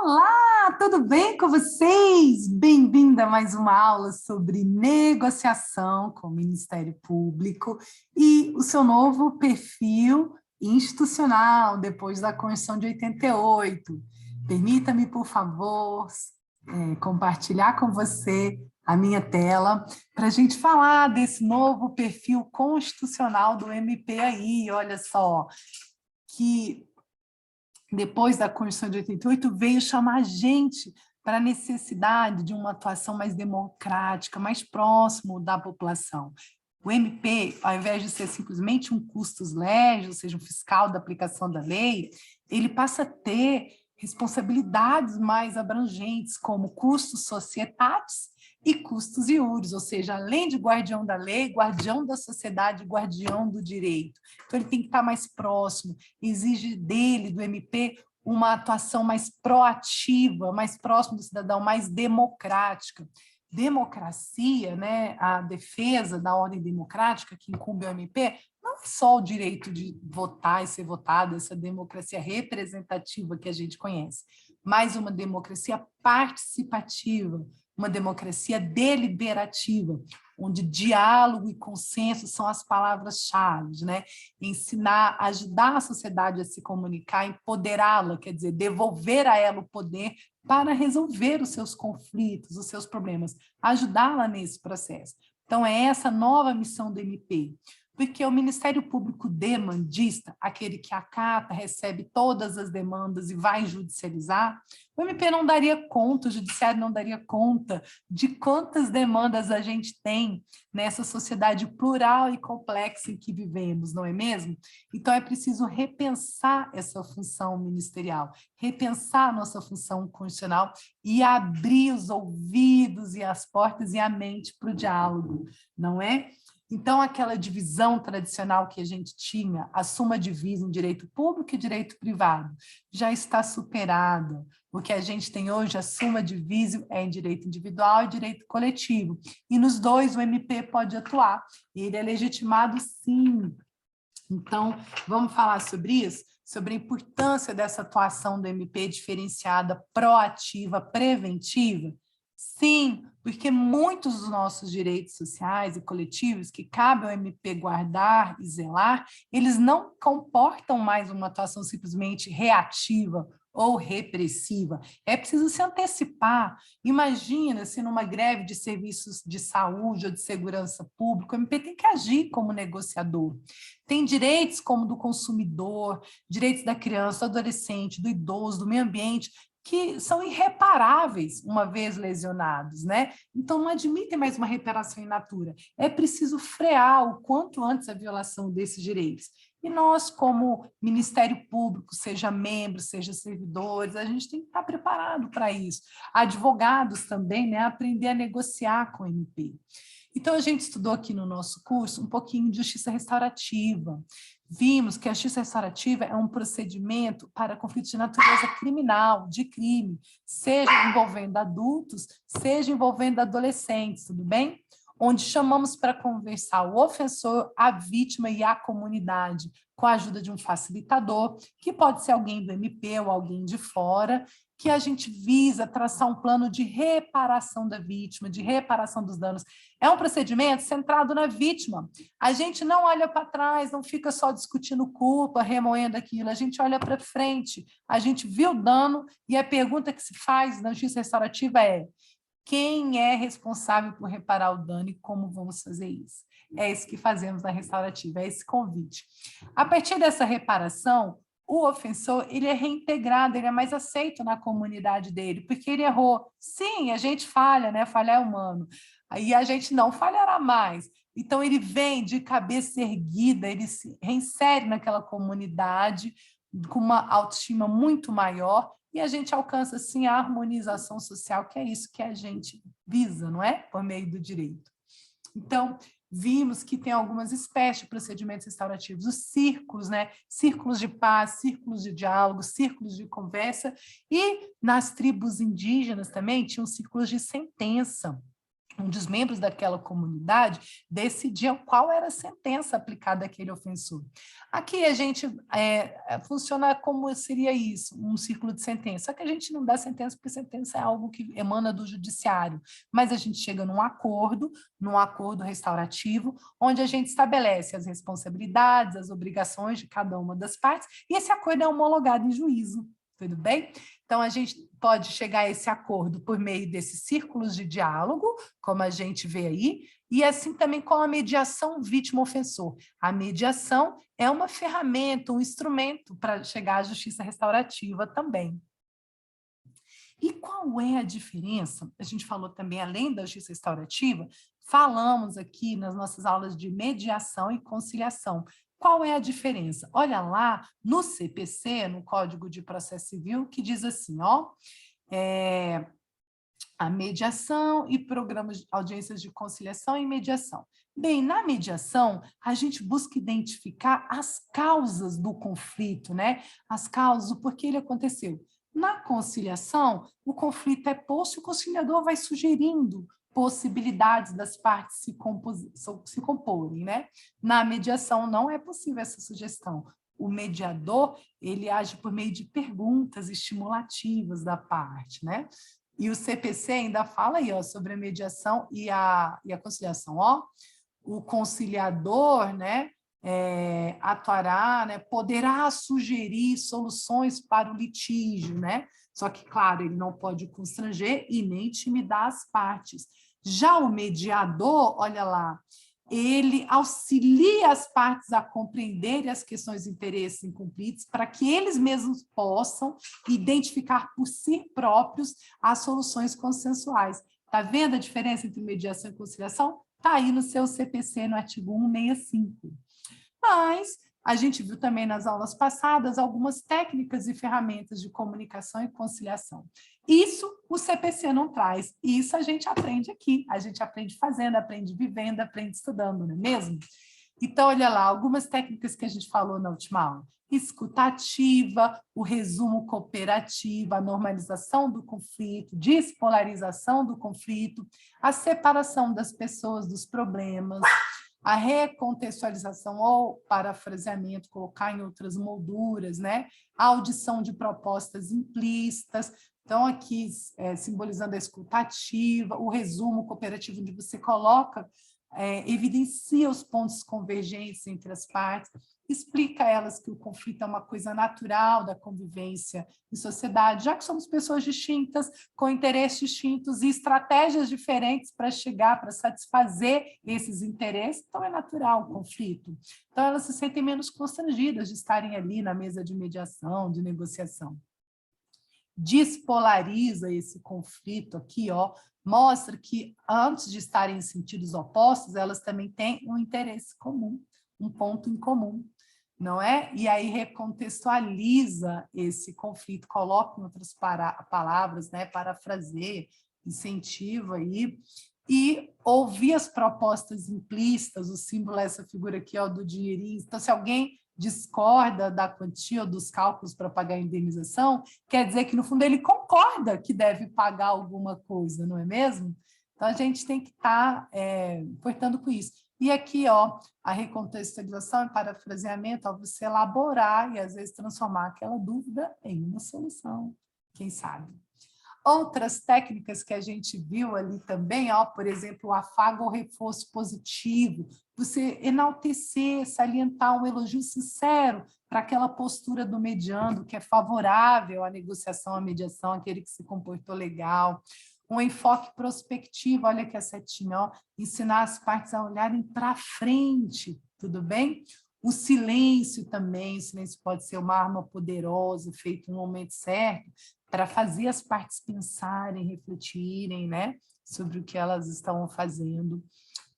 Olá, tudo bem com vocês? Bem-vinda a mais uma aula sobre negociação com o Ministério Público e o seu novo perfil institucional depois da Constituição de 88. Permita-me, por favor, compartilhar com você a minha tela para a gente falar desse novo perfil constitucional do MP aí. Olha só, que depois da Constituição de 88, veio chamar a gente para a necessidade de uma atuação mais democrática, mais próximo da população. O MP, ao invés de ser simplesmente um custos legis, ou seja, um fiscal da aplicação da lei, ele passa a ter responsabilidades mais abrangentes, como custos societatis e custos iuris, ou seja, além de guardião da lei, guardião da sociedade, guardião do direito. Então, ele tem que estar mais próximo, exige dele, do MP, uma atuação mais proativa, mais próximo do cidadão, mais democrática. Democracia, né, a defesa da ordem democrática que incumbe ao MP, não é só o direito de votar e ser votado, essa democracia representativa que a gente conhece, mas uma democracia participativa, uma democracia deliberativa, onde diálogo e consenso são as palavras-chave, né? Ensinar, ajudar a sociedade a se comunicar, empoderá-la, quer dizer, devolver a ela o poder para resolver os seus conflitos, os seus problemas, ajudá-la nesse processo. Então, é essa nova missão do MP. Porque o Ministério Público demandista, aquele que acata, recebe todas as demandas e vai judicializar, o MP não daria conta, o Judiciário não daria conta de quantas demandas a gente tem nessa sociedade plural e complexa em que vivemos, não é mesmo? Então, é preciso repensar essa função ministerial, repensar a nossa função constitucional e abrir os ouvidos e as portas e a mente para o diálogo, não é? Então, aquela divisão tradicional que a gente tinha, a suma divisa em direito público e direito privado, já está superada. O que a gente tem hoje, a suma divisa é em direito individual e direito coletivo. E nos dois o MP pode atuar. Ele é legitimado, sim. Então, vamos falar sobre isso? Sobre a importância dessa atuação do MP diferenciada, proativa, preventiva? Sim, porque muitos dos nossos direitos sociais e coletivos que cabe ao MP guardar e zelar, eles não comportam mais uma atuação simplesmente reativa ou repressiva. É preciso se antecipar. Imagina se numa greve de serviços de saúde ou de segurança pública, o MP tem que agir como negociador. Tem direitos como do consumidor, direitos da criança, do adolescente, do idoso, do meio ambiente, que são irreparáveis uma vez lesionados, né? Então, não admitem mais uma reparação in natura. É preciso frear o quanto antes a violação desses direitos. E nós, como Ministério Público, seja membros, seja servidores, a gente tem que estar preparado para isso. Advogados também, né? Aprender a negociar com o MP. Então, a gente estudou aqui no nosso curso um pouquinho de justiça restaurativa. Vimos que a justiça restaurativa é um procedimento para conflitos de natureza criminal, de crime, seja envolvendo adultos, seja envolvendo adolescentes, tudo bem? Onde chamamos para conversar o ofensor, a vítima e a comunidade, com a ajuda de um facilitador, que pode ser alguém do MP ou alguém de fora, que a gente visa traçar um plano de reparação da vítima, de reparação dos danos. É um procedimento centrado na vítima. A gente não olha para trás, não fica só discutindo culpa, remoendo aquilo, a gente olha para frente, a gente viu o dano e a pergunta que se faz na justiça restaurativa é: quem é responsável por reparar o dano e como vamos fazer isso? É isso que fazemos na restaurativa, é esse convite. A partir dessa reparação, o ofensor ele é reintegrado, ele é mais aceito na comunidade dele, porque ele errou. Sim, a gente falha, né? Falhar é humano. Aí a gente não falhará mais. Então, ele vem de cabeça erguida, ele se reinsere naquela comunidade com uma autoestima muito maior e a gente alcança, assim, a harmonização social, que é isso que a gente visa, não é? Por meio do direito. Então, vimos que tem algumas espécies de procedimentos restaurativos, os círculos, né? Círculos de paz, círculos de diálogo, círculos de conversa, e nas tribos indígenas também tinham círculos de sentença, um dos membros daquela comunidade decidiam qual era a sentença aplicada àquele ofensor. Aqui a gente funciona como seria isso, um círculo de sentença, só que a gente não dá sentença porque sentença é algo que emana do judiciário, mas a gente chega num acordo restaurativo, onde a gente estabelece as responsabilidades, as obrigações de cada uma das partes, e esse acordo é homologado em juízo, tudo bem? Então, a gente pode chegar a esse acordo por meio desses círculos de diálogo, como a gente vê aí, e assim também com a mediação vítima-ofensor. A mediação é uma ferramenta, um instrumento para chegar à justiça restaurativa também. E qual é a diferença? A gente falou também, além da justiça restaurativa, falamos aqui nas nossas aulas de mediação e conciliação. Qual é a diferença? Olha lá no CPC, no Código de Processo Civil, que diz assim, ó, a mediação e programas de audiências de conciliação e mediação. Bem, na mediação, a gente busca identificar as causas do conflito, né? As causas, o porquê ele aconteceu. Na conciliação, o conflito é posto e o conciliador vai sugerindo possibilidades das partes se comporem, né? Na mediação não é possível essa sugestão. O mediador, ele age por meio de perguntas estimulativas da parte, né? E o CPC ainda fala aí, ó, sobre a mediação e a conciliação, ó. O conciliador, né, atuará, né, poderá sugerir soluções para o litígio, né? Só que, claro, ele não pode constranger e nem intimidar as partes. Já o mediador, olha lá, ele auxilia as partes a compreenderem as questões de interesses incumpridos para que eles mesmos possam identificar por si próprios as soluções consensuais. Está vendo a diferença entre mediação e conciliação? Está aí no seu CPC, no artigo 165. Mas a gente viu também nas aulas passadas algumas técnicas e ferramentas de comunicação e conciliação. Isso o CPC não traz, isso a gente aprende aqui, a gente aprende fazendo, aprende vivendo, aprende estudando, não é mesmo? Então, olha lá, algumas técnicas que a gente falou na última aula. Escutativa, o resumo cooperativo, a normalização do conflito, despolarização do conflito, a separação das pessoas dos problemas, a recontextualização ou parafraseamento, colocar em outras molduras, né? A audição de propostas implícitas. Então, aqui, simbolizando a escutativa, o resumo cooperativo, onde você coloca, evidencia os pontos convergentes entre as partes, explica a elas que o conflito é uma coisa natural da convivência em sociedade, já que somos pessoas distintas, com interesses distintos e estratégias diferentes para chegar, para satisfazer esses interesses, então é natural o conflito. Então elas se sentem menos constrangidas de estarem ali na mesa de mediação, de negociação. Despolariza esse conflito aqui, ó, mostra que antes de estarem em sentidos opostos, elas também têm um interesse comum, um ponto em comum, não é? E aí recontextualiza esse conflito, coloca em outras palavras, né, parafraseia, incentiva aí, e ouvir as propostas implícitas, o símbolo é essa figura aqui, ó, do dinheirinho. Então, se alguém discorda da quantia ou dos cálculos para pagar a indenização, quer dizer que, no fundo, ele concorda que deve pagar alguma coisa, não é mesmo? Então, a gente tem que estar portando com isso. E aqui, ó, a recontextualização e parafraseamento, ó, você elaborar e, às vezes, transformar aquela dúvida em uma solução, quem sabe? Outras técnicas que a gente viu ali também, ó, por exemplo, o afago ou reforço positivo, você enaltecer, salientar um elogio sincero para aquela postura do mediando, que é favorável à negociação, à mediação, aquele que se comportou legal. Um enfoque prospectivo, olha aqui a setinha, ó, ensinar as partes a olharem para frente, tudo bem? O silêncio também, o silêncio pode ser uma arma poderosa, feito no momento certo, para fazer as partes pensarem, refletirem, né, sobre o que elas estão fazendo.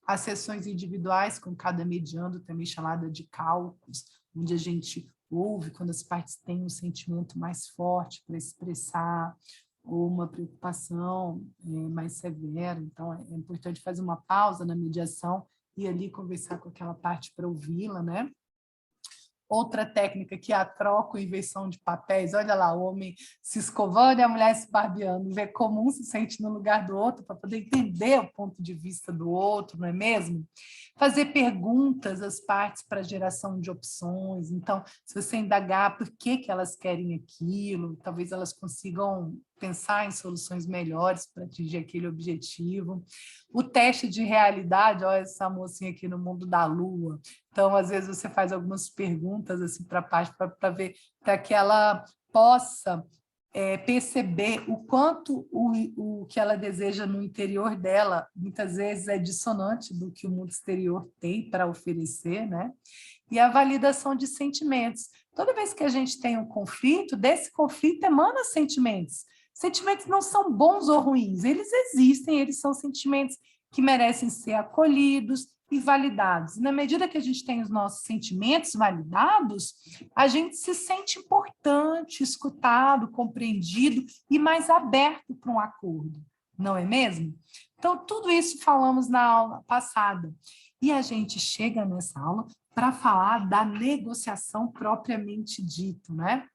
As sessões individuais com cada mediando, também chamada de cálculos, onde a gente ouve quando as partes têm um sentimento mais forte para expressar, ou uma preocupação mais severa. Então, é importante fazer uma pausa na mediação e ali conversar com aquela parte para ouvi-la, né? Outra técnica que é a troca ou inversão de papéis. Olha lá, o homem se escovando e a mulher se barbeando. Vê como um se sente no lugar do outro para poder entender o ponto de vista do outro, não é mesmo? Fazer perguntas às partes para geração de opções. Então, se você indagar por que elas querem aquilo, talvez elas consigam pensar em soluções melhores para atingir aquele objetivo. O teste de realidade, olha essa mocinha aqui no mundo da lua. Então, às vezes, você faz algumas perguntas assim, para a parte, para ver, para que ela possa perceber o quanto o que ela deseja no interior dela, muitas vezes é dissonante do que o mundo exterior tem para oferecer, né? E a validação de sentimentos. Toda vez que a gente tem um conflito, desse conflito emana sentimentos. Sentimentos não são bons ou ruins, eles existem, eles são sentimentos que merecem ser acolhidos e validados. Na medida que a gente tem os nossos sentimentos validados, a gente se sente importante, escutado, compreendido e mais aberto para um acordo, não é mesmo? Então, tudo isso falamos na aula passada. E a gente chega nessa aula para falar da negociação propriamente dito, né?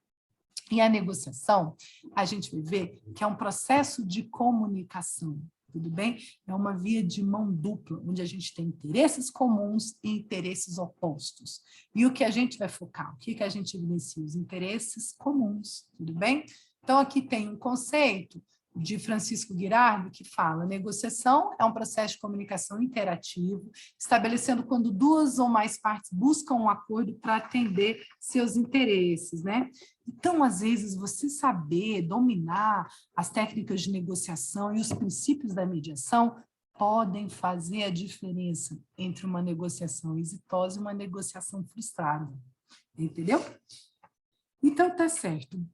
E a negociação, a gente vai ver que é um processo de comunicação, tudo bem? É uma via de mão dupla, onde a gente tem interesses comuns e interesses opostos. E o que a gente vai focar? O que a gente evidencia? Os interesses comuns, tudo bem? Então, aqui tem um conceito de Francisco Girardi, que fala: negociação é um processo de comunicação interativo, estabelecendo quando duas ou mais partes buscam um acordo para atender seus interesses, né? Então, às vezes, você saber dominar as técnicas de negociação e os princípios da mediação podem fazer a diferença entre uma negociação exitosa e uma negociação frustrada, entendeu? Então, tá certo.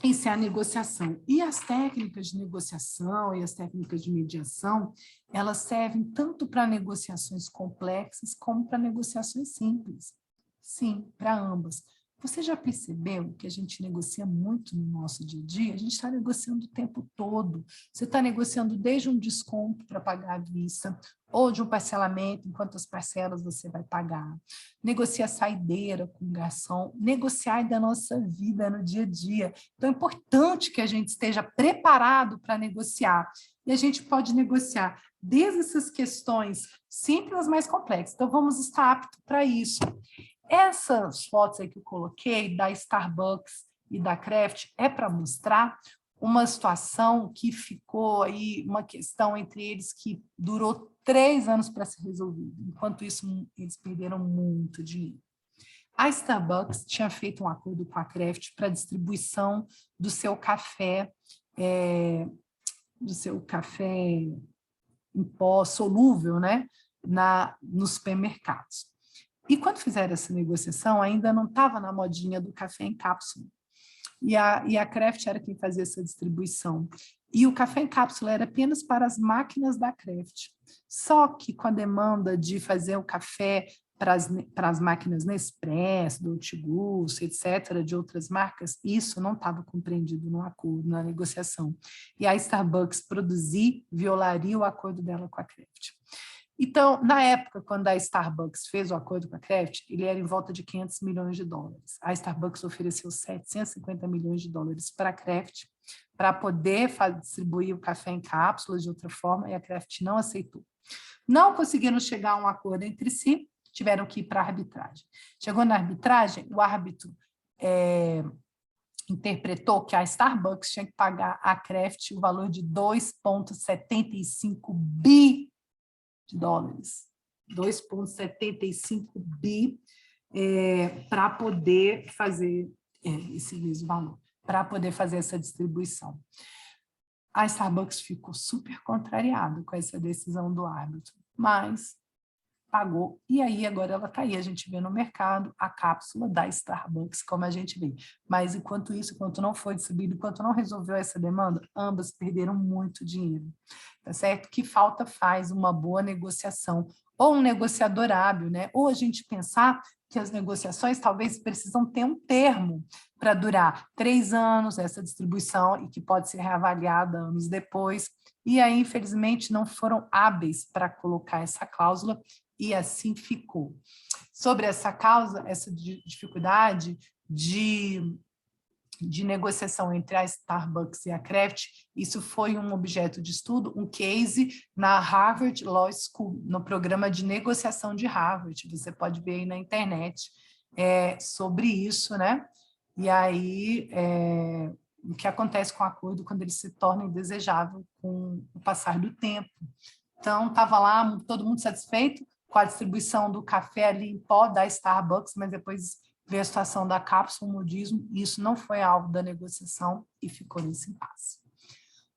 Isso é a negociação. E as técnicas de negociação e as técnicas de mediação, elas servem tanto para negociações complexas como para negociações simples. Sim, para ambas. Você já percebeu que a gente negocia muito no nosso dia a dia? A gente está negociando o tempo todo. Você está negociando desde um desconto para pagar à vista, ou de um parcelamento, em quantas parcelas você vai pagar. Negocia saideira com o garçom, negociar da nossa vida no dia a dia. Então, é importante que a gente esteja preparado para negociar. E a gente pode negociar desde essas questões simples às mais complexas. Então, vamos estar aptos para isso. Essas fotos aí que eu coloquei, da Starbucks e da Kraft, é para mostrar uma situação que ficou aí, uma questão entre eles que durou 3 anos para ser resolvida. Enquanto isso, eles perderam muito dinheiro. A Starbucks tinha feito um acordo com a Kraft para distribuição do seu café, em pó solúvel, né, nos supermercados. E quando fizeram essa negociação, ainda não estava na modinha do café em cápsula. E a Kraft era quem fazia essa distribuição. E o café em cápsula era apenas para as máquinas da Kraft. Só que com a demanda de fazer o café para as máquinas Nespresso, Dolce Gusto, etc., de outras marcas, isso não estava compreendido no acordo, na negociação. E a Starbucks produzir violaria o acordo dela com a Kraft. Então, na época, quando a Starbucks fez o acordo com a Kraft, ele era em volta de 500 milhões de dólares. A Starbucks ofereceu 750 milhões de dólares para a Kraft, para poder distribuir o café em cápsulas de outra forma, e a Kraft não aceitou. Não conseguiram chegar a um acordo entre si, tiveram que ir para a arbitragem. Chegou na arbitragem, o árbitro interpretou que a Starbucks tinha que pagar à Kraft o valor de 2,75 bi de dólares, 2,75 bi para poder fazer esse mesmo valor, para poder fazer essa distribuição. A Starbucks ficou super contrariada com essa decisão do árbitro, mas pagou, e aí agora ela está aí, a gente vê no mercado a cápsula da Starbucks, como a gente vê. Mas enquanto isso, enquanto não foi distribuído, enquanto não resolveu essa demanda, ambas perderam muito dinheiro, tá certo? Que falta faz uma boa negociação, ou um negociador hábil, né? Ou a gente pensar que as negociações talvez precisam ter um termo para durar 3 anos, essa distribuição, e que pode ser reavaliada anos depois, e aí, infelizmente, não foram hábeis para colocar essa cláusula, e assim ficou. sobre essa causa, essa dificuldade de negociação entre a Starbucks e a Kraft. Isso foi um objeto de estudo, um case na Harvard Law School, no programa de negociação de Harvard. Você pode ver aí na internet sobre isso, né? E aí, o que acontece com o acordo quando ele se torna indesejável com o passar do tempo. Então, estava lá todo mundo satisfeito com a distribuição do café ali em pó da Starbucks, mas depois veio a situação da cápsula, o modismo, e isso não foi alvo da negociação e ficou nesse impasse.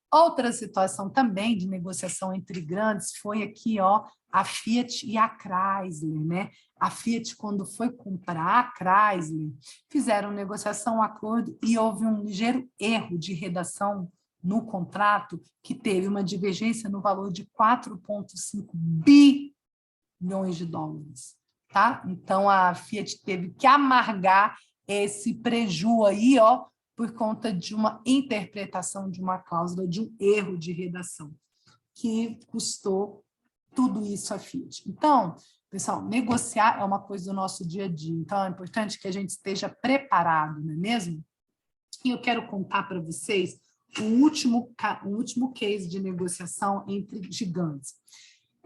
Outra situação também de negociação entre grandes foi aqui, ó, a Fiat e a Chrysler, né? A Fiat, quando foi comprar a Chrysler, fizeram negociação, acordo, e houve um ligeiro erro de redação no contrato, que teve uma divergência no valor de 4,5 bilhões de dólares. Tá? Então, a Fiat teve que amargar esse prejuízo aí, ó, por conta de uma interpretação de uma cláusula, de um erro de redação, que custou tudo isso à Fiat. Então, pessoal, negociar é uma coisa do nosso dia a dia, então é importante que a gente esteja preparado, não é mesmo? E eu quero contar para vocês o último case de negociação entre gigantes.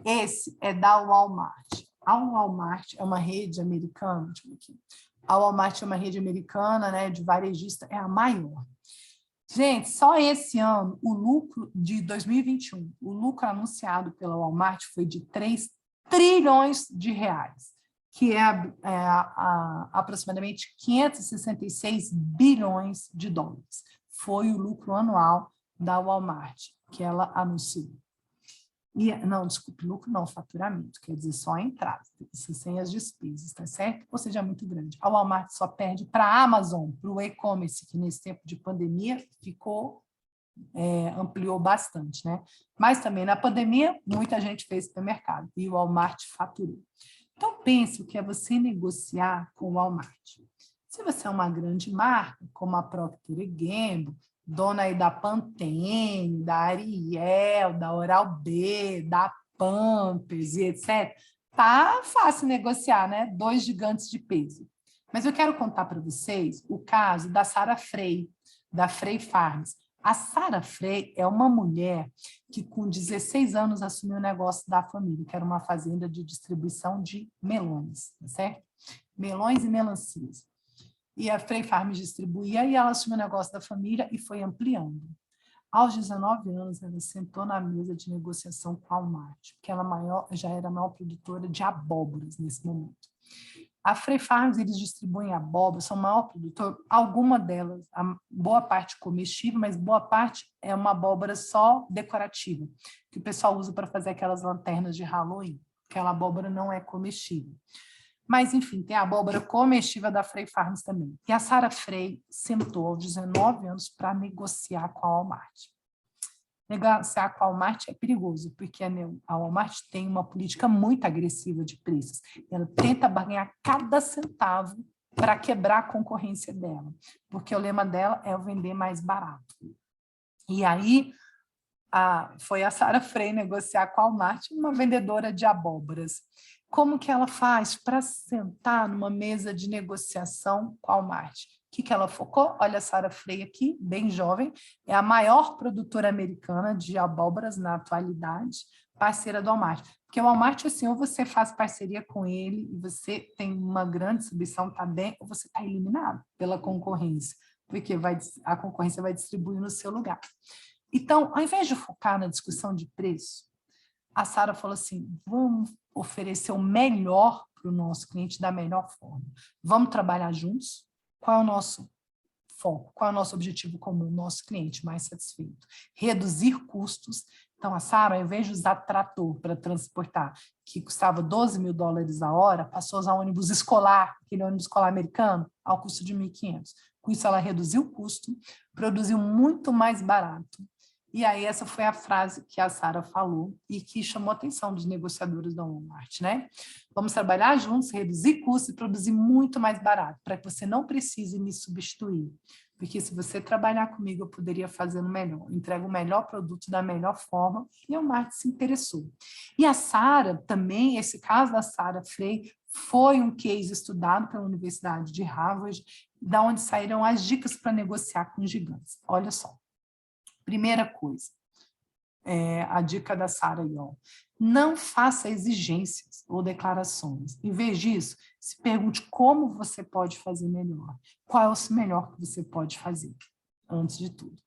Esse é da Walmart. A Walmart é uma rede americana, deixa eu ver aqui. A Walmart é uma rede americana, né, de varejista, é a maior. Gente, só esse ano, o lucro de 2021, o lucro anunciado pela Walmart foi de 3 trilhões de reais, que é aproximadamente 566 bilhões de dólares. Foi o lucro anual da Walmart, que ela anunciou. Não, desculpe, lucro não, faturamento, quer dizer, só a entrada, isso sem as despesas, tá certo? Ou seja, é muito grande. A Walmart só perde para a Amazon, para o e-commerce, que nesse tempo de pandemia ampliou bastante, né? Mas também na pandemia, muita gente fez supermercado e o Walmart faturou. Então, pense o que é você negociar com o Walmart. Se você é uma grande marca, como a Procter & Gamble, dona aí da Pantene, da Ariel, da Oral-B, da Pampers e etc., tá fácil negociar, né? 2 gigantes de peso. Mas eu quero contar para vocês o caso da Sarah Frey, da Frey Farms. A Sarah Frey é uma mulher que, com 16 anos, assumiu o negócio da família, que era uma fazenda de distribuição de melões, tá certo? Melões e melancias. E a Frey Farms distribuía, e ela assumiu o negócio da família e foi ampliando. Aos 19 anos, ela sentou na mesa de negociação com a Walmart, porque ela já era a maior produtora de abóboras nesse momento. A Frey Farms, eles distribuem abóboras, são o maior produtor, alguma delas, a boa parte comestível, mas boa parte é uma abóbora só decorativa, que o pessoal usa para fazer aquelas lanternas de Halloween. Aquela abóbora não é comestível. Mas, enfim, tem a abóbora comestível da Frey Farms também. E a Sarah Frey sentou aos 19 anos para negociar com a Walmart. Negociar com a Walmart é perigoso, porque a Walmart tem uma política muito agressiva de preços. Ela tenta barganhar cada centavo para quebrar a concorrência dela, porque o lema dela é o vender mais barato. E aí, foi a Sarah Frey negociar com a Walmart, uma vendedora de abóboras. Como que ela faz para sentar numa mesa de negociação com a Walmart? O que ela focou? Olha a Sarah Frey aqui, bem jovem, é a maior produtora americana de abóboras na atualidade, parceira do Walmart. Porque o Walmart, assim, ou você faz parceria com ele e você tem uma grande distribuição, está bem, ou você está eliminado pela concorrência, porque a concorrência vai distribuir no seu lugar. Então, ao invés de focar na discussão de preço, a Sarah falou assim, vamos oferecer o melhor para o nosso cliente da melhor forma. Vamos trabalhar juntos? Qual é o nosso foco? Qual é o nosso objetivo comum? O nosso cliente mais satisfeito. Reduzir custos. Então, a Sarah, ao invés de usar trator para transportar, que custava 12 mil dólares a hora, passou a usar um ônibus escolar, aquele ônibus escolar americano, ao custo de 1.500. Com isso, ela reduziu o custo, produziu muito mais barato. E aí essa foi a frase que a Sarah falou e que chamou a atenção dos negociadores da Walmart, né? Vamos trabalhar juntos, reduzir custos e produzir muito mais barato, para que você não precise me substituir. Porque se você trabalhar comigo, eu poderia fazer no melhor. Entrego o melhor produto da melhor forma, e a Walmart se interessou. E a Sarah também, esse caso da Sarah Frey, Foi um case estudado pela Universidade de Harvard, da onde saíram as dicas para negociar com gigantes. Olha só. Primeira coisa, a dica da Sarah Young. Não faça exigências ou declarações. Em vez disso, se pergunte como você pode fazer melhor. Qual é o melhor que você pode fazer, antes de tudo.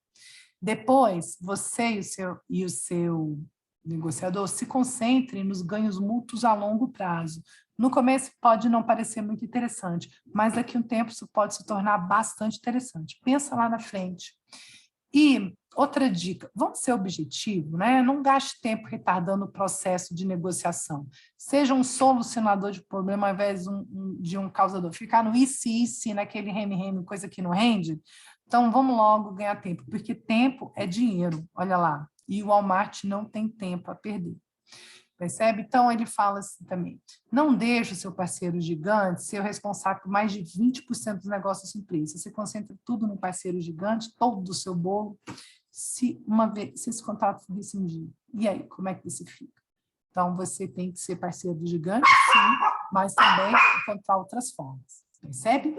Depois, você e o seu negociador se concentrem nos ganhos mútuos a longo prazo. No começo pode não parecer muito interessante, mas daqui a um tempo isso pode se tornar bastante interessante. Pensa lá na frente. E outra dica, vamos ser objetivo, né? Não gaste tempo retardando o processo de negociação. Seja um solucionador de problema ao invés de um causador. Ficar no e se, naquele reme-reme, coisa que não rende. Então, vamos logo ganhar tempo, porque tempo é dinheiro, olha lá. E o Walmart não tem tempo a perder. Percebe? Então, ele fala assim também, não deixe o seu parceiro gigante ser o responsável por mais de 20% dos negócios da empresa. Você concentra tudo no parceiro gigante, todo o seu bolo, se esse contrato for rescindido. E aí, como é que você fica? Então, você tem que ser parceiro do gigante, sim, mas também encontrar outras formas. Percebe?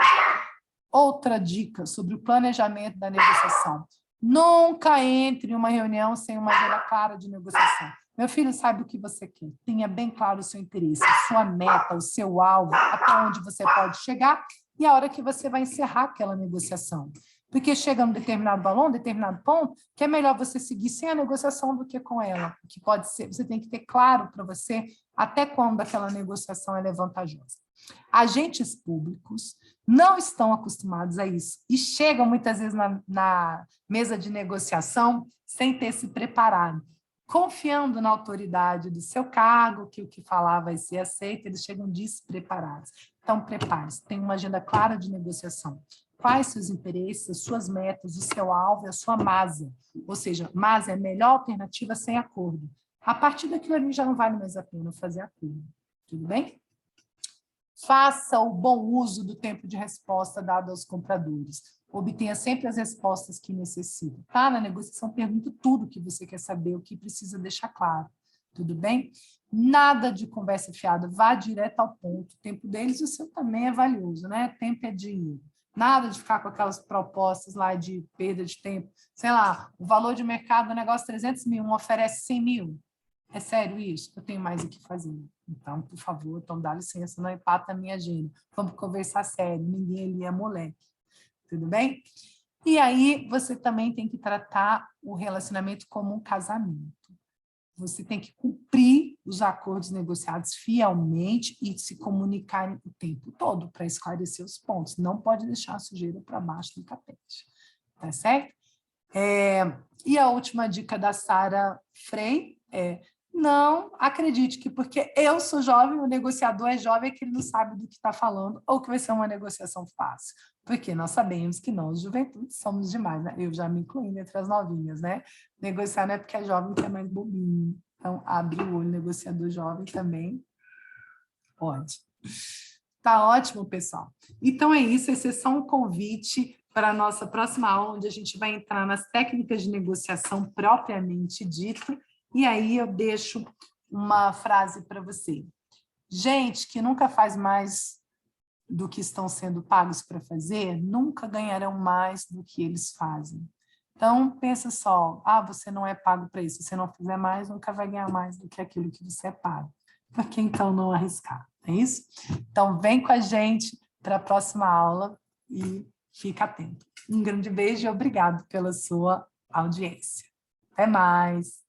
Outra dica sobre o planejamento da negociação. Nunca entre em uma reunião sem uma agenda clara de negociação. Meu filho sabe o que você quer. Tenha bem claro o seu interesse, a sua meta, o seu alvo, até onde você pode chegar e a hora que você vai encerrar aquela negociação. Porque chega a um determinado valor, um determinado ponto, que é melhor você seguir sem a negociação do que com ela. Que pode ser, você tem que ter claro para você até quando aquela negociação é vantajosa. Agentes públicos não estão acostumados a isso e chegam muitas vezes na mesa de negociação sem ter se preparado. Confiando na autoridade do seu cargo, que o que falar vai ser aceito, eles chegam despreparados. Então, prepare-se, tenha uma agenda clara de negociação. Quais seus interesses, as suas metas, o seu alvo e a sua MASA. Ou seja, MASA é a melhor alternativa sem acordo. A partir daquilo ali já não vale mais a pena fazer acordo. Tudo bem? Faça o bom uso do tempo de resposta dado aos compradores. Obtenha sempre as respostas que necessita. Tá? Na negociação, pergunta tudo que você quer saber, o que precisa deixar claro. Tudo bem? Nada de conversa fiada, vá direto ao ponto. O tempo deles, o seu também é valioso, né? Tempo é dinheiro. Nada de ficar com aquelas propostas lá de perda de tempo. Sei lá, o valor de mercado do negócio 300 mil, um oferece 100 mil. É sério isso? Eu tenho mais o que fazer. Então, por favor, então dá licença, não empata a minha agenda. Vamos conversar sério, ninguém ali é moleque. Tudo bem? E aí, você também tem que tratar o relacionamento como um casamento. Você tem que cumprir os acordos negociados fielmente e se comunicar o tempo todo para esclarecer os pontos. Não pode deixar a sujeira para baixo do tapete. Tá certo? E a última dica da Sarah Frey é: não acredite que porque eu sou jovem, o negociador é jovem, é que ele não sabe do que está falando ou que vai ser uma negociação fácil. Porque nós sabemos que nós, juventude, somos demais, né? Eu já me incluindo entre as novinhas, né? Negociar não é porque é jovem que é mais bobinho. Então, abre o olho, negociador jovem também pode. Tá ótimo, pessoal. Então é isso, esse é só um convite para a nossa próxima aula, onde a gente vai entrar nas técnicas de negociação propriamente dito. E aí eu deixo uma frase para você. Gente que nunca faz mais do que estão sendo pagos para fazer, nunca ganharão mais do que eles fazem. Então, pensa só, você não é pago para isso, se você não fizer mais, nunca vai ganhar mais do que aquilo que você é pago. Por que então não arriscar? É isso? Então, vem com a gente para a próxima aula e fica atento. Um grande beijo e obrigado pela sua audiência. Até mais!